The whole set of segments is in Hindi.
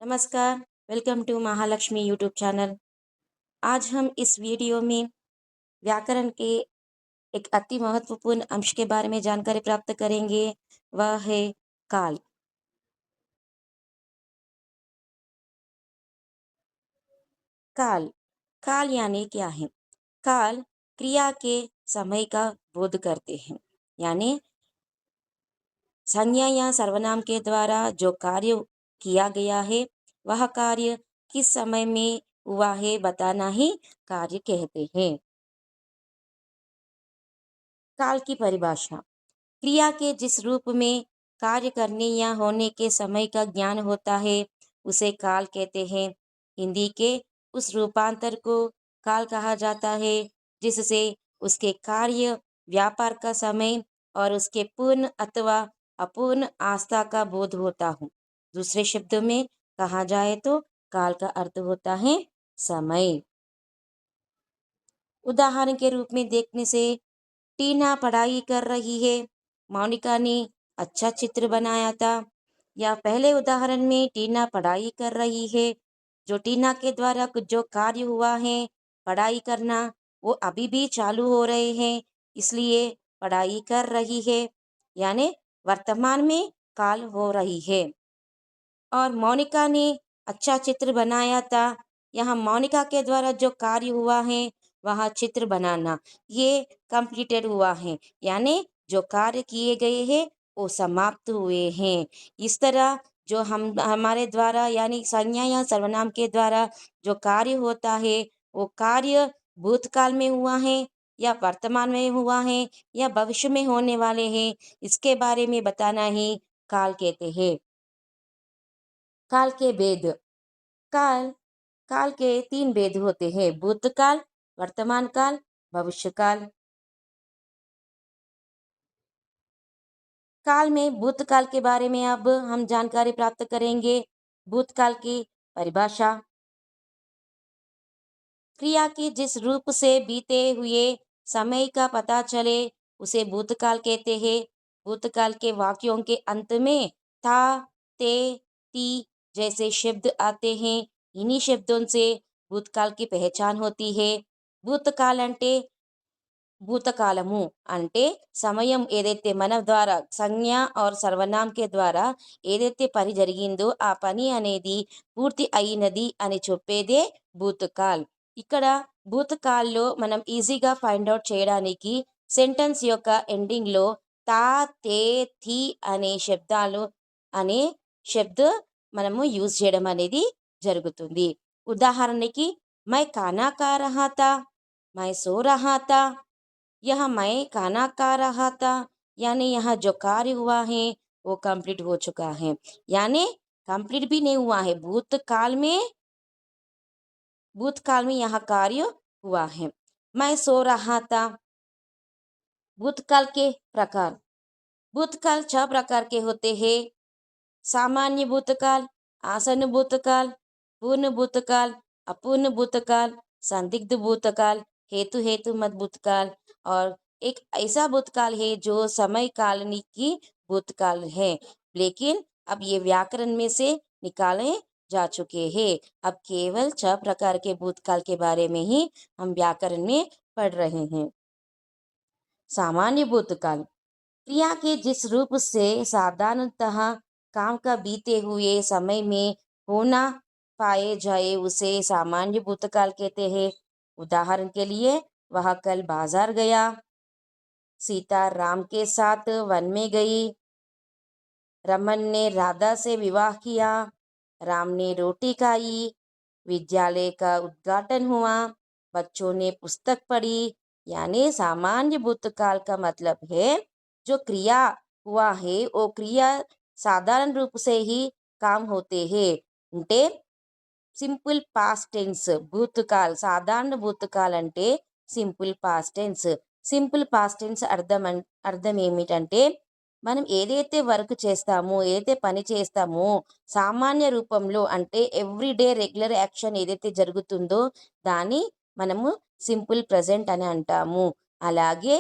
नमस्कार। Welcome to Mahalakshmi YouTube channel. आज हम इस वीडियो में व्याकरण के एक अति महत्वपूर्ण अंश के बारे में जानकारी प्राप्त करेंगे। वह है काल। काल काल यानी क्या है? काल क्रिया के समय का बोध करते हैं। यानी संज्ञा या सर्वनाम के द्वारा जो कार्य किया गया है, वह कार्य किस समय में हुआ है बताना ही कार्य कहते हैं। काल की परिभाषा: क्रिया के जिस रूप में कार्य करने या होने के समय का ज्ञान होता है, उसे काल कहते हैं। हिंदी के उस रूपांतर को काल कहा जाता है जिससे उसके कार्य, व्यापार का समय और उसके पूर्ण अथवा अपूर्ण आस्था का बोध होता हो। दूसरे शब्दों में कहा जाए तो काल का अर्थ होता है समय। उदाहरण के रूप में देखने से, टीना पढ़ाई कर रही है, मोनिका ने अच्छा चित्र बनाया था। या पहले उदाहरण में टीना पढ़ाई कर रही है, जो टीना के द्वारा कुछ जो कार्य हुआ है पढ़ाई करना, वो अभी भी चालू हो रहे हैं, इसलिए पढ़ाई कर रही है। यानी वर्तमान में काल हो रही है। और मोनिका ने अच्छा चित्र बनाया था। यहाँ मोनिका के द्वारा जो कार्य हुआ है वह चित्र बनाना, ये कंप्लीटेड हुआ है। यानी जो कार्य किए गए हैं वो समाप्त हुए हैं। इस तरह जो हम हमारे द्वारा यानी संज्ञा या सर्वनाम के द्वारा जो कार्य होता है, वो कार्य भूतकाल में हुआ है या वर्तमान में हुआ है या भविष्य में होने वाले हैं, इसके बारे में बताना ही काल कहते हैं। काल के भेद: काल काल के तीन भेद होते हैं: भूतकाल, वर्तमान काल, भविष्य काल। काल में भूतकाल के बारे में अब हम जानकारी प्राप्त करेंगे। भूतकाल की परिभाषा: क्रिया के जिस रूप से बीते हुए समय का पता चले उसे भूतकाल कहते हैं। भूतकाल के वाक्यों के अंत में था, ते, ती जैसे शब्द आते हैं। इन्हीं शब्दों से भूतकाल की पहचान होती है। భూతకాలం భూతకాలము అంటే సమయం ఏదైతే మన ద్వారా సంజ్ఞ और సర్వనాम के ద్వారా ఏదైతే పని జరిగిందో ఆ పని అనేది పూర్తి అయినది అని చెప్పేదే భూతకాల్. ఇక్కడ భూతకాల్లో మనం ఈజీగా ఫైండ్ అవుట్ చేయడానికి సెంటెన్స్ యొక్క ఎండింగ్లో తా, తే, థి అనే శబ్దాలు అనే శబ్ద మనము యూజ్ చేయడం అనేది జరుగుతుంది. ఉదాహరణకి మై खाना खा रहा था, मैं सो रहा था। यह मैं खाना खा रहा था यानी यहाँ जो कार्य हुआ है वो कंप्लीट हो चुका है। यानी कंप्लीट भी नहीं हुआ है, भूतकाल में यह कार्य हुआ है। मैं सो रहा था। भूतकाल के प्रकार: भूतकाल 6 प्रकार के होते हैं: सामान्य भूतकाल, आसन्न भूतकाल, पूर्ण भूतकाल, अपूर्ण भूतकाल, संदिग्ध भूतकाल, हेतु मत भूतकाल और एक ऐसा भूतकाल है जो समय कालनी की भूतकाल है। लेकिन अब ये व्याकरण में से निकाले जा चुके हैं। अब केवल 6 प्रकार के भूतकाल के बारे में ही हम व्याकरण में पढ़ रहे हैं। सामान्य भूतकाल: क्रिया के जिस रूप से साधारणतः काम का बीते हुए समय में होना पाए जाए उसे सामान्य भूतकाल कहते हैं। उदाहरण के लिए, वह कल बाजार गया, सीता राम के साथ वन में गई, रमन ने राधा से विवाह किया, राम ने रोटी खाई, विद्यालय का उद्घाटन हुआ, बच्चों ने पुस्तक पढ़ी। यानी सामान्य भूतकाल का मतलब है जो क्रिया हुआ है वो क्रिया साधारण रूप से ही काम होते हैं అంటే సింపుల్ పాస్ట్ టెన్స్. భూతకాల్ సాధారణ భూతకాల్ అంటే simple past tense. Simple past tense అర్థం ఏమిటంటే, మనం ఏదైతే వర్క్ చేస్తామో, ఏదైతే పని చేస్తామో సామాన్య రూపంలో అంటే ఎవ్రీడే రెగ్యులర్ యాక్షన్ ఏదైతే జరుగుతుందో దాన్ని మనము సింపుల్ ప్రెజెంట్ అని అంటాము. అలాగే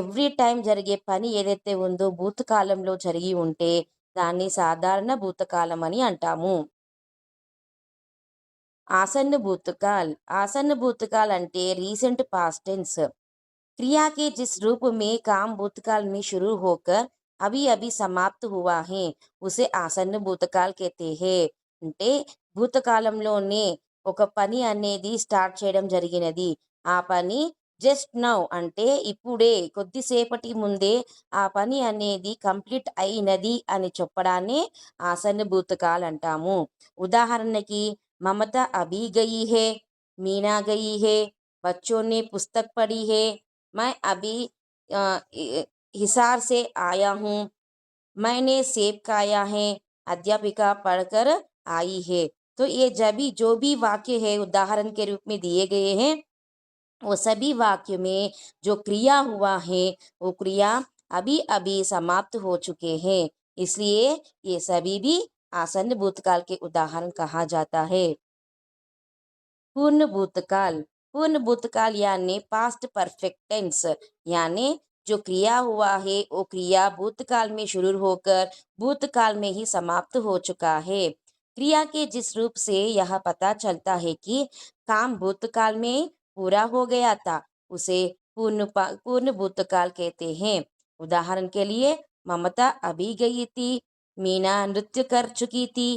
ఎవ్రీ టైం జరిగే పని ఏదైతే ఉందో భూతకాలంలో జరిగి ఉంటే దాన్ని సాధారణ భూతకాలం అని అంటాము. आसन्न भूतकाल। आसन्न भूतकाल అంటే रीसेंट पास्ट टेंस। क्रिया के जिस रूप में काम भूतकाल में शुरू होकर अभी अभी समाप्त हुआ है उसे ఆసన్న భూతకాల్ कहते हैं. అంటే భూతకాలంలోనే ఒక పని అనేది స్టార్ట్ చేయడం జరిగినది. ఆ పని జస్ట్ నౌ అంటే ఇప్పుడే కొద్దిసేపటి ముందే ఆ పని అనేది కంప్లీట్ అయినది అని చెప్పడాన్ని ఆసన్న భూతకాల్ అంటాము. ఉదాహరణకి ममता अभी गई है, मीना गई है, बच्चों ने पुस्तक पढ़ी है, मैं अभी हिसार से आया हूँ, मैंने सेब खाया है, अध्यापिका पढ़कर आई है. तो ये जो भी वाक्य है उदाहरण के रूप में दिए गए हैं वो सभी वाक्य में जो क्रिया हुआ है वो क्रिया अभी अभी समाप्त हो चुके हैं. इसलिए ये सभी भी आसन्न भूतकाल के उदाहरण कहा जाता है. पूर्ण भूतकाल. पूर्ण भूतकाल यानी पास्ट परफेक्ट टेंस, यानी जो क्रिया हुआ है वो क्रिया भूतकाल में शुरू होकर भूतकाल में ही समाप्त हो चुका है. क्रिया के जिस रूप से यह पता चलता है कि काम भूतकाल में पूरा हो गया था उसे पूर्ण भूतकाल कहते हैं. उदाहरण के लिए ममता अभी गई थी, मीना नृत्य कर चुकी थी,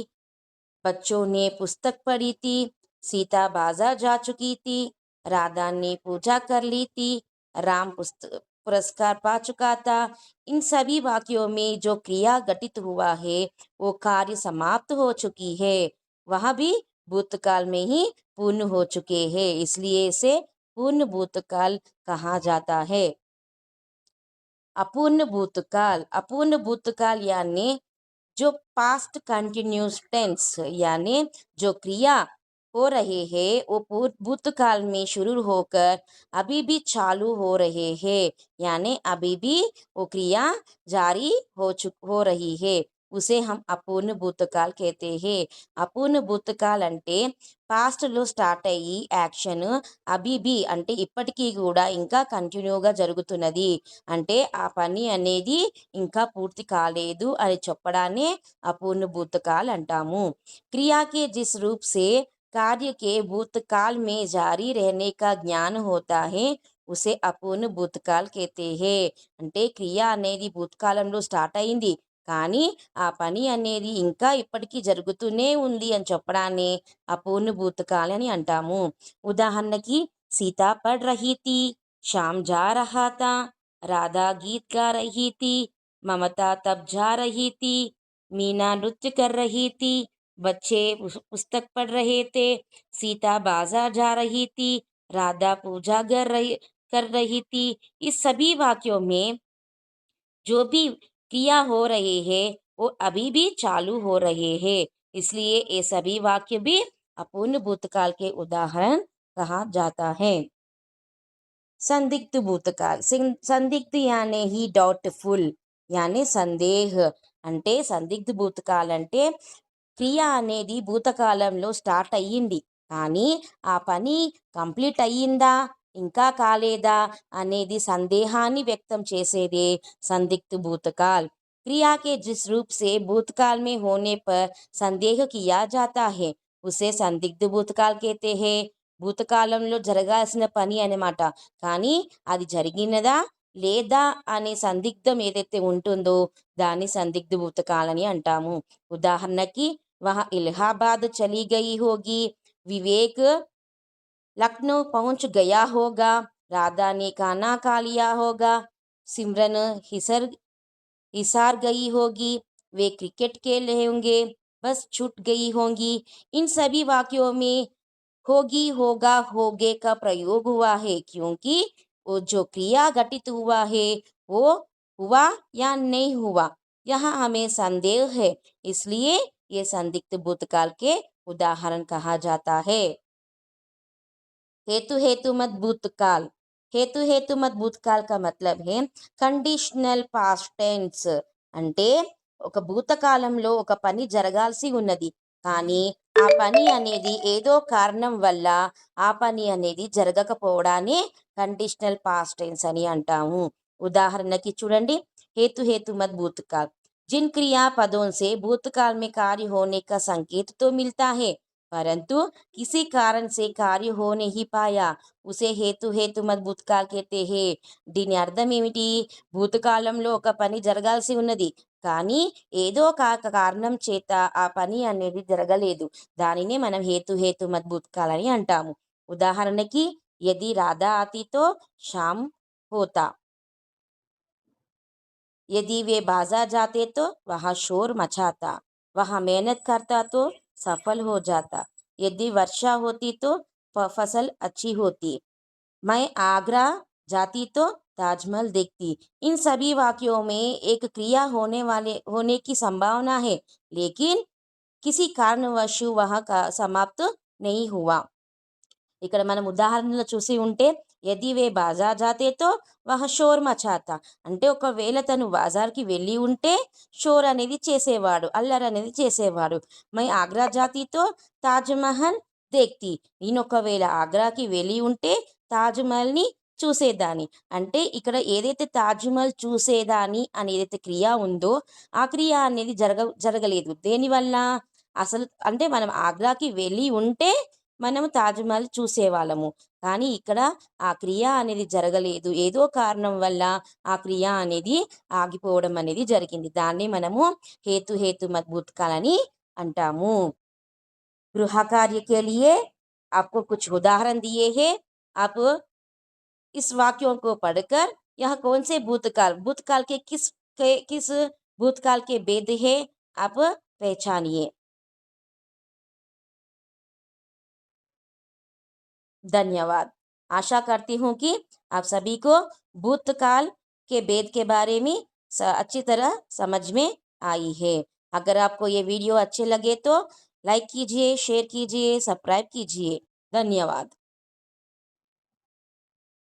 बच्चों ने पुस्तक पढ़ी थी, सीता बाजार जा चुकी थी, राधा ने पूजा कर ली थी, राम पुरस्कार पा चुका था. इन सभी वाक्यों में जो क्रिया घटित हुआ है वो कार्य समाप्त हो चुकी है, वह भी भूतकाल में ही पूर्ण हो चुके हैं. इसलिए इसे पूर्ण भूतकाल कहा जाता है. अपूर्ण भूतकाल. अपूर्ण भूतकाल यानी जो पास्ट कंटिन्यूस टेंस यानी जो क्रिया हो रहे हैं वो भूतकाल में शुरू होकर अभी भी चालू हो रहे हैं, यानी अभी भी वो क्रिया जारी हो रही है उसे हम అపూర్ణ భూతకాల్ कहते हैं. అపూర్ణ భూతకాల్ అంటే పాస్ట్లో స్టార్ట్ అయ్యి యాక్షన్ అబీబీ అంటే ఇప్పటికీ కూడా ఇంకా కంటిన్యూగా జరుగుతున్నది, అంటే ఆ పని అనేది ఇంకా పూర్తి కాలేదు అని చెప్పడాన్ని అపూర్ణ భూతకాల్ అంటాము. क्रिया के जिस रूप से कार्य के भूतकाल में जारी रहने का ज्ञान होता है उसे అపూర్ణ భూతకాల్ कहते हैं. అంటే క్రియ అనేది భూతకాలంలో స్టార్ట్ అయింది కానీ ఆ పని అనేది ఇంకా ఇప్పటికీ జరుగుతూనే ఉంది అని చెప్పడాన్ని అపూర్ణ భూతకాల్ అని అంటాము. ఉదాహరణకి सीता पढ़ रही थी, श्याम जा रहा था, राधा गीत गा रही थी, ममता तब जा रही थी, मीना नृत्य कर रही थी, बच्चे पुस्तक पढ़ रहे थे, सीता बाजार जा रही थी, राधा पूजा कर रही थी. इस सभी वाक्यों में जो भी क्रिया हो रही है वो अभी भी चालू हो रहे हैं, इसलिए ये सभी वाक्य भी अपूर्ण भूतकाल के उदाहरण कहा जाता है. संदिग्ध भूतकाल. संदिग्ध यानी ही डाउटफुल यानी సందేహ్. అంటే సందిగ్ధ భూతకాల్ అంటే క్రియ అనేది భూతకాలంలో స్టార్ట్ అయ్యింది కానీ ఆ పని కంప్లీట్ అయ్యిందా ఇంకా కాలేదా అనేది సందేహాన్ని వ్యక్తం చేసేదే संदिग्ध भूतकाल. क्रिया के जिस रूप से भूतकाल में होने पर संदेह किया जाता है उसे संदिग्ध भूतकाल कहते हैं. భూతకాలంలో జరగాల్సిన పని అన్నమాట కానీ అది జరిగినదా లేదా అనే సందిగ్ధం ఏదైతే ఉంటుందో దాన్ని సందిగ్ధ భూతకాలని అంటాము. ఉదాహరణకి वह इलाहाबाद चली गई होगी, विवेक लखनऊ पहुंच गया होगा, राधा ने खाना खा लिया होगा, सिमरन हिसार गई होगी, वे क्रिकेट खेल रहे होंगे, बस छूट गई होंगी. इन सभी वाक्यों में होगी होगा होगे का प्रयोग हुआ है क्योंकि वो जो क्रिया घटित हुआ है वो हुआ या नहीं हुआ यहाँ हमें संदेह है, इसलिए ये संदिग्ध भूतकाल के उदाहरण कहा जाता है. हेतु हेतुमत भूतकाल. हेतु हेतुमत भूतकाल का मतलब है కండిషనల్ పాస్ట్ టెన్స్. అంటే ఒక భూతకాలంలో ఒక పని జరగాల్సి ఉన్నది కానీ ఆ పని అనేది ఏదో కారణం వల్ల ఆ పని అనేది జరగకపోవడాన్ని కండిషనల్ పాస్ట్ టెన్స్ అని అంటాము. ఉదాహరణకి చూడండి हेतु हेतुमत भूतकाल. जिन क्रियापदों से भूतकाल में कार्य होने का संकेत तो मिलता है परंतु किसी कारण से कार्य हो नहीं पाया, उसे హేతుమత్ భూతకాల్ कहते हैं. దీని అర్థం ఏమిటి? భూతకాలంలో ఒక పని జరగాల్సి ఉన్నది, కానీ ఏదో కారణం చేత ఆ పని అనేది జరగలేదు. దానినే మనం హేతుమత్ భూతకాల్ అని అంటాము. ఉదాహరణకి, यदि राधा आती तो शाम होता. यदि वे बाजार जाते तो वहाँ शोर मचाता. वहाँ मेहनत करता तो सफल हो जाता. यदि वर्षा होती तो फसल अच्छी होती. मैं आगरा जाती तो ताजमहल देखती. इन सभी वाक्यों में एक क्रिया होने की संभावना है, लेकिन किसी कारणवश वह का समाप्त नहीं हुआ. ఇక్కడ మనం ఉదాహరణలో చూసి ఉంటే, యది వే బాజార్ జాతే తో వహ షోర్ మచాతా, అంటే ఒకవేళ తను బాజార్కి వెళ్ళి ఉంటే షోర్ అనేది చేసేవాడు, అల్లరి అనేది చేసేవాడు. మై ఆగ్రా జాతితో తాజ్మహల్ దేక్తి, నేను ఒకవేళ ఆగ్రాకి వెళ్ళి ఉంటే తాజ్మహల్ని చూసేదాన్ని. అంటే ఇక్కడ ఏదైతే తాజ్మహల్ చూసేదాన్ని అని ఏదైతే క్రియ ఉందో ఆ క్రియ అనేది జరగలేదు. దేనివల్ల? అసలు అంటే మనం ఆగ్రాకి వెళ్ళి ఉంటే మనము తాజ్మహల్ చూసేవాళ్ళము, కానీ ఇక్కడ ఆ క్రియ అనేది జరగలేదు. ఏదో కారణం వల్ల ఆ క్రియ అనేది ఆగిపోవడం అనేది జరిగింది. దాన్ని మనము हेतु भूतकाल అని అంటాము. गृह कार्य के लिए आपको कुछ उदाहरण दिए हैं. आप इस वाक्यों को पढ़कर यह कौन से भूतकाल के किस भूतकाल के भेद है आप पहचानिए. धन्यवाद. आशा करती हूँ कि आप सभी को भूतकाल के भेद के बारे में अच्छी तरह समझ में आई है. अगर आपको ये वीडियो अच्छे लगे तो लाइक कीजिए, शेयर कीजिए, सब्सक्राइब कीजिए. धन्यवाद.